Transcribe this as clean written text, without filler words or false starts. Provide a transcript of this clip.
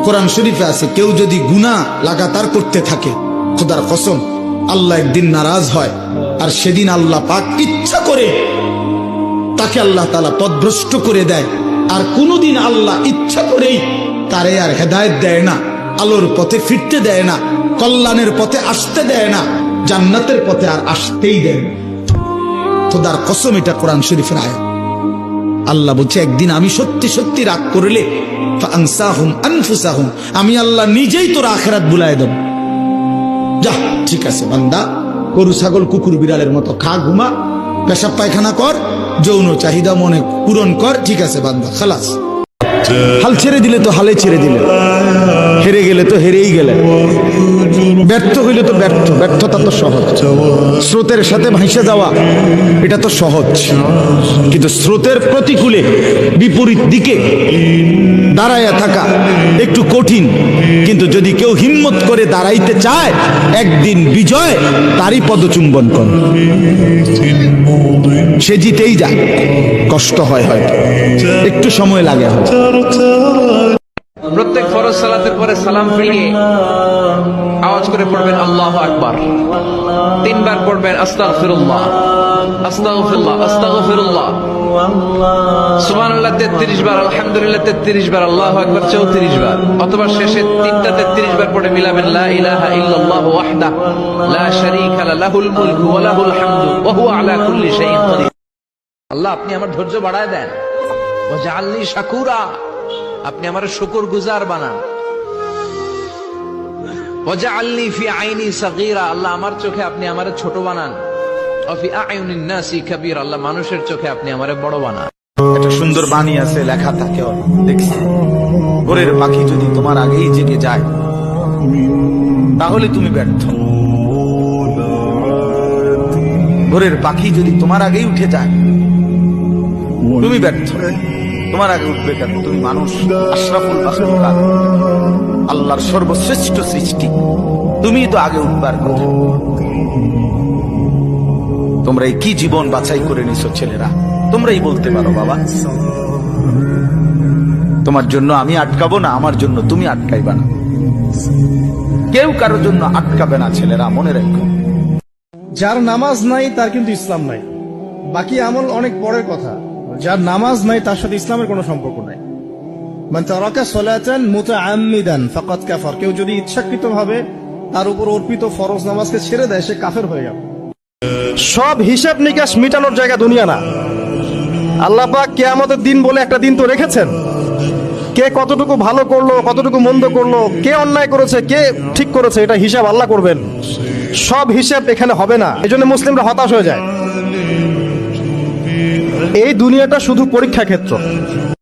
কোরআন শরীফে আছে, কেউ যদি গুনাহ লাগাতার করতে থাকে, খোদার কসম আল্লাহ একদিন নারাজ হয়, আর সেদিন আল্লাহ পাক ইচ্ছা করে তাকে আল্লাহ তাআলা পথভ্রষ্ট করে দেয়। আর কোনদিন আল্লাহ ইচ্ছা করেই তারে আর হেদায়েত দেয় না, আলোর পথে ফিরতে দেয় না, কল্যাণের পথে আসতে দেয় না, জান্নাতের পথে আর আসতেই দেয় না। খোদার কসম, এটা কোরআন শরীফের আয়াত। আল্লাহ বলছে, একদিন আমি সত্যি সত্যি রাগ করলে ফাআনসাহুম আনফুসাহুম, আমি আল্লাহ নিজেই তোর আখিরাত ভুলায় দেব। যা, ঠিক আছে বান্দা, গরু ছাগল কুকুর বিড়ালের মতো খা, ঘুমা, পেশাব পায়খানা কর, যৌন চাহিদা মনে পূরণ কর, ঠিক আছে বান্দা, খালাস। হাল ছেড়ে দিলে তো হালে ছেড়ে দিলে, হেরে গেলে তো হেরেই গেলে, ব্যর্থ হইলে তো ব্যর্থ। ব্যর্থতা তো সহজ, স্রোতের সাথে ভাসে যাওয়া এটা তো সহজ, কিন্তু স্রোতের প্রতিকূলে বিপরীত দিকে দাঁড়াইয়া থাকা একটু কঠিন। কিন্তু যদি কেউ হিম্মত করে দাঁড়াইতে চায়, একদিন বিজয় তারই পদচুম্বন করে, সে জিতেই যায়। কষ্ট হয়, হয়তো একটু সময় লাগে হয়তো। প্রত্যেক ফরজ সালাতের পরে সালাম ফিরিয়ে আওয়াজ করে পড়বেন আল্লাহু আকবার। 3 বার পড়বেন আস্তাগফিরুল্লাহ, আস্তাগফিরুল্লাহ, আস্তাগফিরুল্লাহ, সুবহানাল্লাহ 33 বার, আলহামদুলিল্লাহ 33 বার, আল্লাহু আকবার 34 বার, অথবা শেষে 3টা 33 বার পড়ে মিলাবেন লা ইলাহা ইল্লাল্লাহু ওয়াহদাহু লা শারীকা লাহুল মুলকু ওয়া লাহুল হামদু ওয়া হুয়া আলা কুল্লি শাইইন কাদির। আল্লাহ, আপনি আমার ধৈর্য বাড়ায় দেন। ওয়াজআলনি শাকুরা, আপনি আমার শুকর গুজার বানান। ওয়াজআলনি ফি আইনি সাগীরা, আল্লাহ আমার চোখে আপনি আমারে ছোট বানান। ওয়া ফি আয়ুনিন নাসি কাবীর, আল্লাহ মানুষের চোখে আপনি আমারে বড় বানান। একটা সুন্দর বাণী আছে, লেখা থাকে, দেখছি, ভোরের পাখি যদি তোমার আগেই জেগে যায় তাহলে তুমি ব্যর্থ। ভোরের পাখি যদি তোমার আগেই উঠে যায় তুমি ব্যর্থ। তোমার আগে উঠবে কেন? তুমি মানুষ, আশরাফুল মাখলুকাত, আল্লাহর সর্বশ্রেষ্ঠ সৃষ্টি, তুমি তো আগে উঠবার কথা। তোমরা কি জীবন বাছাই করে নিছো ছেলেরা, তোমরাই বলতে পারো বাবা। তোমার জন্য আমি আটকাবো না, আমার জন্য তুমি আটকাইবা না। কেউ কারোর জন্য আটকাবে না ছেলেরা, মনে রাখো। যার নামাজ নাই তার কিন্তু ইসলাম নাই, বাকি আমল অনেক পরের কথা। যার নামাজ নাই তার সাথে ইসলামের কোনো সম্পর্ক নাই। মান তারাকা সালাতান মুতাআম্মিদান ফাকাদ কাফার, কেউ যদি ইচ্ছাকৃতভাবে তার উপর অর্পিত ফরজ নামাজকে ছেড়ে দেয়, সে কাফের হয়ে গেল। সব হিসাব নিকাশ মিটানোর জায়গা দুনিয়া না। আল্লাহ পাক কিয়ামতের দিন বলে একটা দিন তো রেখেছেন। কে কতটুকু ভালো করলো, কতটুকু মন্দ করলো, কে অন্যায় করেছে, কে ঠিক করেছে, এটা হিসাব আল্লাহ করবেন। সব হিসাব এখানে হবে না, এজন্য মুসলিমরা হতাশ হয়ে যায়। এই দুনিয়াটা শুধু পরীক্ষা ক্ষেত্র।